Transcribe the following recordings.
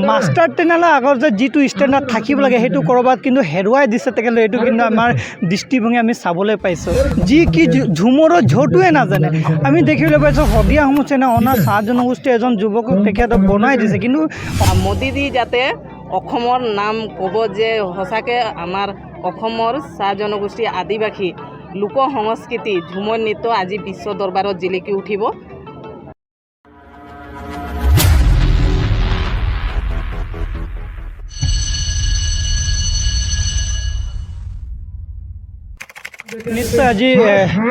Master ট্ৰেইনাৰৰ আগৰ যে যিটো ষ্টেণ্ডাৰ্ড থাকিব লাগে সেইটো ক'ৰবাত কিন্তু হেৰুৱাই দিছে তেখেতলোকে। এইটো কিন্তু আমাৰ দৃষ্টিভংগী আমি চাবলৈ পাইছোঁ। যি কি ঝুমৰৰ ঝটোৱে নাজানে আমি দেখিবলৈ পাইছোঁ। শদিয়া সমষ্টিয়ে অনাৰ চাহ জনগোষ্ঠীৰ এজন যুৱকক তেখেতক বনাই দিছে। কিন্তু মোদীজী যাতে অসমৰ নাম ক'ব যে সঁচাকৈ আমাৰ অসমৰ চাহ জনগোষ্ঠী আদিবাসী লোক সংস্কৃতি ঝুমৰ নৃত্য আজি বিশ্ব দৰবাৰত জিলিকি উঠিব। নিশ্চয় আজি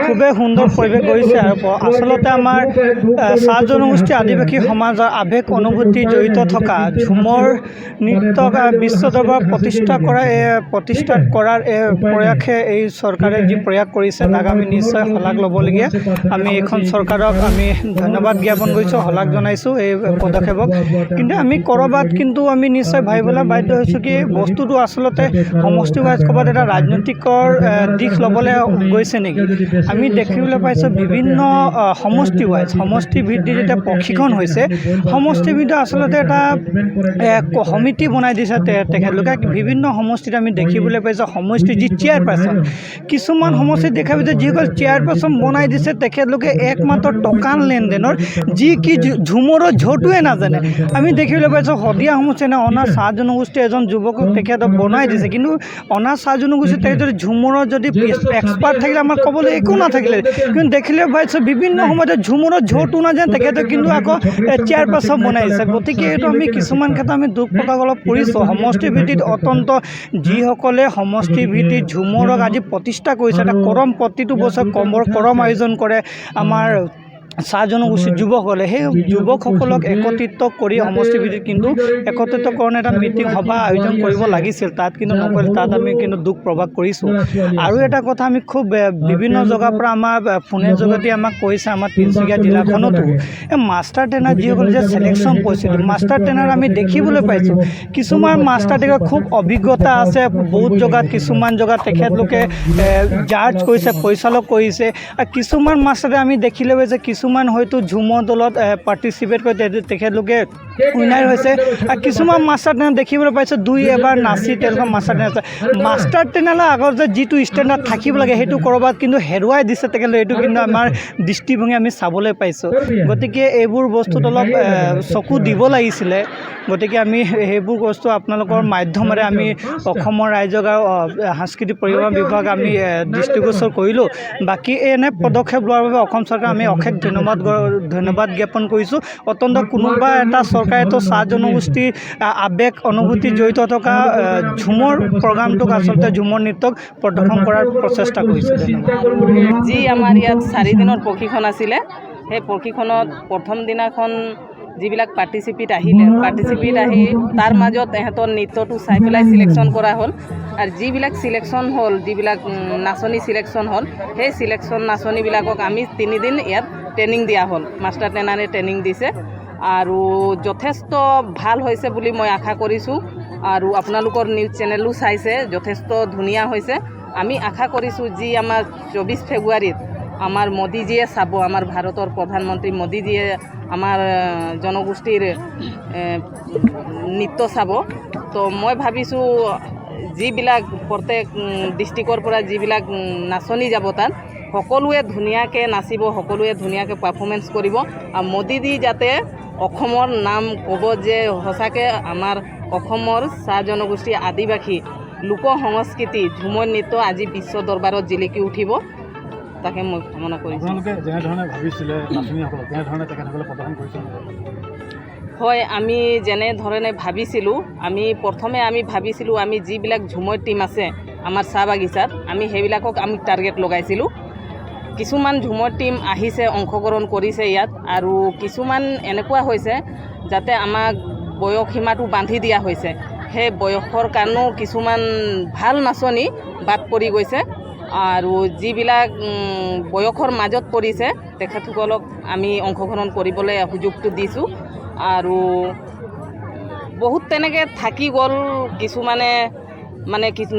খুবেই সুন্দৰ পৰিৱেশ গৈছে আৰু আচলতে আমাৰ চাহ জনগোষ্ঠী আদিবাসী সমাজৰ আৱেগ অনুভূতি জড়িত থকা ঝুমৰ নৃত্যক বিশ্ব দৰবাৰত প্ৰতিষ্ঠা কৰাৰ প্ৰয়াসে এই চৰকাৰে যি প্ৰয়াস কৰিছে তাক আমি নিশ্চয় শলাগ ল'বলগীয়া। আমি এইখন চৰকাৰক আমি ধন্যবাদ জ্ঞাপন কৰিছোঁ, শলাগ জনাইছোঁ এই পদক্ষেপক। কিন্তু আমি ক'ৰবাত কিন্তু আমি নিশ্চয় ভাবিবলৈ বাধ্য হৈছোঁ কি বস্তুটো আচলতে সমষ্টি ৱাইজ ক'ৰবাত এটা ৰাজনৈতিকৰ দিশ ল'বলৈ গৈছে নেকি। আমি দেখিবলৈ পাইছোঁ বিভিন্ন সমষ্টি ৱাইজ সমষ্টি ভিত্তিত যেতিয়া প্ৰশিক্ষণ হৈছে সমষ্টি ভিত্তিত আচলতে এটা সমিতি বনাই দিছে তেখেতলোকে। বিভিন্ন সমষ্টিত আমি দেখিবলৈ পাইছোঁ সমষ্টিৰ যি চেয়াৰপাৰ্চন, কিছুমান সমষ্টিত দেখা পাইছে যিসকল চেয়াৰপাৰ্চন বনাই দিছে তেখেতলোকে একমাত্ৰ টকাৰ লেনদেনৰ যি কি ঝুমৰৰ ঝটোৱে নাজানে। আমি দেখিবলৈ পাইছোঁ শদিয়া সমষ্টিয়ে অনাৰ চাহ জনগোষ্ঠীৰ এজন যুৱকক তেখেতক বনাই দিছে। কিন্তু অনাৰ চাহ জনগোষ্ঠী তেখেত যদি ঝুমৰৰ যদি এক্সপাৰ্ট থাকিলে আমাৰ ক'বলৈ একো নাথাকিলে। কিন্তু দেখিলে পাইছোঁ বিভিন্ন সময়তে ঝুমৰৰ ঝটো নাজানে তেখেতে কিন্তু আকৌ চেয়াৰপাৰ্চন বনাইছে। গতিকে এইটো আমি কিছুমান ক্ষেত্ৰত আমি দুখ প্ৰকাশ অলপ কৰিছোঁ। সমষ্টি ভিত্তিত অত্যন্ত যিসকলে সমষ্টি ভিত্তিত ঝুমৰক আজি প্ৰতিষ্ঠা কৰিছে এটা কৰম প্ৰতিটো বছৰ কৰম আয়োজন কৰে আমাৰ চাহ জনগোষ্ঠীৰ যুৱকসকলে। সেই যুৱকসকলক একত্ৰিত কৰি সমষ্টি ভিত্তিত কিন্তু একত্ৰিতকৰণ এটা মিটিং সভা আয়োজন কৰিব লাগিছিল, তাত কিন্তু নকৰিলে। তাত আমি কিন্তু দুখ প্ৰকাশ কৰিছোঁ। আৰু এটা কথা আমি খুব বিভিন্ন জেগাৰ পৰা আমাৰ ফোনে যোগেদি আমাক কৈছে আমাৰ তিনিচুকীয়া জিলাখনতো এই মাষ্টাৰ ট্ৰেইনাৰ যিসকল যে ছিলেকশ্যন কৰিছিল মাষ্টাৰ ট্ৰেইনাৰ আমি দেখিবলৈ পাইছোঁ কিছুমান মাষ্টাৰ ট্ৰেইনাৰ খুব অভিজ্ঞতা আছে বহুত জেগাত, কিছুমান জেগাত তেখেতলোকে জাৰ্জ কৰিছে পৰিচালক কৰিছে। আৰু কিছুমান মাষ্টাৰে আমি দেখিলে পাইছে কিছুমান হয়তো ঝুমৰ দলত পাৰ্টিচিপেট কৰি তেখেতলোকে উইনাৰ হৈছে। আৰু কিছুমান মাষ্টাৰ ট্ৰেইনাৰ দেখিবলৈ পাইছোঁ দুই এবাৰ নাচি তেওঁলোকৰ মাষ্টাৰ ট্ৰেইনাৰ আছে। মাষ্টাৰ ট্ৰেইনাৰৰ আগৰ যে যিটো ষ্টেণ্ডাৰ্ড থাকিব লাগে সেইটো ক'ৰবাত কিন্তু হেৰুৱাই দিছে তেখেতলোকে। এইটো কিন্তু আমাৰ দৃষ্টিভংগী আমি চাবলৈ পাইছোঁ। গতিকে এইবোৰ বস্তুত অলপ চকু দিব লাগিছিলে। গতিকে আমি সেইবোৰ বস্তু আপোনালোকৰ মাধ্যমেৰে আমি অসমৰ ৰাইজক আৰু সাংস্কৃতিক পৰিবহণ বিভাগ আমি দৃষ্টিগোচৰ কৰিলোঁ। বাকী এনে পদক্ষেপ লোৱাৰ বাবে অসম চৰকাৰ আমি অশেষ ধন্যবাদ জ্ঞাপন কৰিছোঁ। অত্যন্ত কোনোবা এটা চৰকাৰেতো চাহ জনগোষ্ঠীৰ আৱেগ অনুভূতি জড়িত থকা ঝুমৰ প্ৰগ্ৰামটোক আচলতে ঝুমৰ নৃত্যক প্ৰদৰ্শন কৰাৰ প্ৰচেষ্টা কৰিছে। যি আমাৰ ইয়াত 4 দিনৰ প্ৰশিক্ষণ আছিলে সেই প্ৰশিক্ষণত প্ৰথম দিনাখন যিবিলাক পাৰ্টিচিপেট আহি তাৰ মাজত তেহেঁতৰ নৃত্যটো চাই পেলাই ছিলেকশ্যন কৰা হ'ল। আৰু যিবিলাক ছিলেকশ্যন হ'ল যিবিলাক নাচনী ছিলেকশ্যন হ'ল সেই ছিলেকশ্যন নাচনীবিলাকক আমি 3 দিন ইয়াত ট্ৰেইনিং দিয়া হ'ল। মাষ্টাৰ ট্ৰেইনাৰে ট্ৰেইনিং দিছে আৰু যথেষ্ট ভাল হৈছে বুলি মই আশা কৰিছোঁ। আৰু আপোনালোকৰ নিউজ চেনেলো চাইছে যথেষ্ট ধুনীয়া হৈছে। আমি আশা কৰিছোঁ যি আমাৰ 24 ফেব্ৰুৱাৰীত আমাৰ মোদীজীয়ে চাব, আমাৰ ভাৰতৰ প্ৰধানমন্ত্ৰী মোদীজীয়ে আমাৰ জনগোষ্ঠীৰ নৃত্য চাব। তো মই ভাবিছোঁ যিবিলাক প্ৰত্যেক ডিষ্ট্ৰিক্টৰ পৰা যিবিলাক নাচনী যাব তাত সকলোৱে ধুনীয়াকৈ নাচিব, সকলোৱে ধুনীয়াকৈ পাৰফৰ্মেঞ্চ কৰিব। আৰু মোদীজী যাতে অসমৰ নাম ক'ব যে সঁচাকৈ আমাৰ অসমৰ চাহ জনগোষ্ঠী আদিবাসী লোক সংস্কৃতি ঝুমৰ নৃত্য আজি বিশ্ব দৰবাৰত জিলিকি উঠিব তাকে মই কামনা কৰিছোঁ। হয়, আমি যেনেধৰণে ভাবিছিলোঁ প্ৰথমে আমি ভাবিছিলোঁ আমি যিবিলাক ঝুমৰ টীম আছে আমাৰ চাহ বাগিচাত আমি সেইবিলাকক আমি টাৰ্গেট লগাইছিলোঁ। কিছুমান ঝুমৰ টীম আহিছে অংশগ্ৰহণ কৰিছে ইয়াত, আৰু কিছুমান এনেকুৱা হৈছে যাতে আমাক বয়স সীমাটো বান্ধি দিয়া হৈছে। সেই বয়সৰ কাৰণেও কিছুমান ভাল নাচনী বাদ পৰি গৈছে। আৰু যিবিলাক বয়সৰ মাজত পৰিছে তেখেতসকলক আমি অংশগ্ৰহণ কৰিবলৈ সুযোগটো দিছোঁ। আৰু বহুত তেনেকৈ থাকি গ'ল কিছুমানে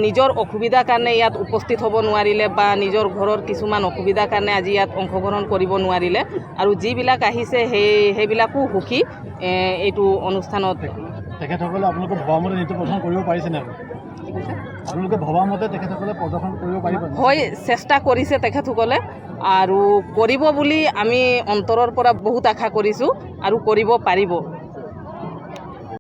নিজৰ অসুবিধাৰ কাৰণে ইয়াত উপস্থিত হ'ব নোৱাৰিলে বা নিজৰ ঘৰৰ কিছুমান অসুবিধাৰ কাৰণে আজি ইয়াত অংশগ্ৰহণ কৰিব নোৱাৰিলে। আৰু যিবিলাক আহিছে সেইবিলাকো সুখী এইটো অনুষ্ঠানত তেখেতসকলে আপোনালোকে ভবা মতে নৃত্য প্ৰদৰ্শন কৰিব পাৰিছেনে? আপোনালোকে ভবা মতে তেখেতসকলে প্ৰদৰ্শন কৰিব পাৰিব? হয়, চেষ্টা কৰিছে তেখেতসকলে আৰু কৰিব বুলি আমি অন্তৰৰ পৰা বহুত আশা কৰিছোঁ আৰু কৰিব পাৰিব।